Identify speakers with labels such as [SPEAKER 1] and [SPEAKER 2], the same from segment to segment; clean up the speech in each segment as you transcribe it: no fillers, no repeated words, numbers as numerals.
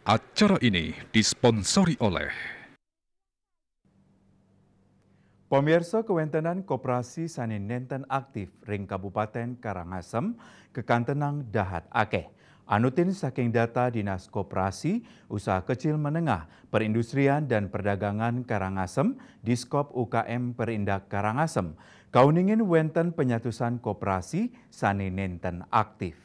[SPEAKER 1] Acara ini disponsori oleh
[SPEAKER 2] Pemirsa kewentenan Koperasi Sani Nenten Aktif ring Kabupaten Karangasem kekantenang dahat akeh. Anutin saking data Dinas Koperasi, Usaha Kecil Menengah, Perindustrian dan Perdagangan Karangasem, Diskop UKM Perindak Karangasem, kauningin wenten penyatusan Koperasi Sani Nenten Aktif.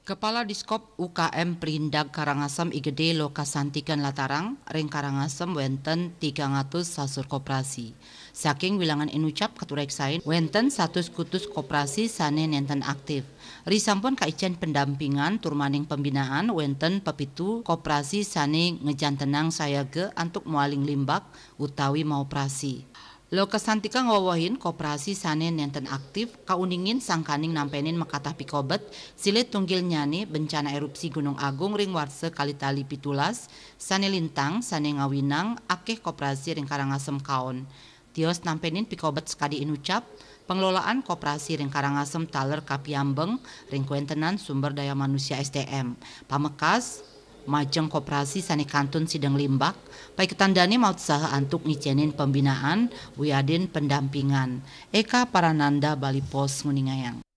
[SPEAKER 3] Kepala Diskop UKM Perindak Karangasem IGD Lokasantikan Latarang, ring Karangasem wenten 300 sasur koperasi. Saking wilangan inucap katureksain wenten 100 kutus koperasi sane nenten aktif. Risampun kaicen pendampingan turmaning pembinaan wenten pepitu koperasi sane ngejantenang sayage antuk mualing limbak utawi mau operasi. Lokasantika ngawawahin koperasi sane nenten aktif kauningin sangkaning nampenin makatah pikobet silit tunggil nyane bencana erupsi Gunung Agung ring warse Kalitali Pitulas sane lintang sane ngawinang akeh koperasi ring Karangasem kaon. Tios nampenin pikobet sekadi inucap pengelolaan koperasi ring Karangasem taler kapiambeng ring kuentenan sumber daya manusia SDM. Pamekas Majeng koperasi sani kantun sidang limbak, pai ketandani mau usaha antuk ngicenin pembinaan, wiadin pendampingan. Eka Parananda Bali Pos Nguningayang.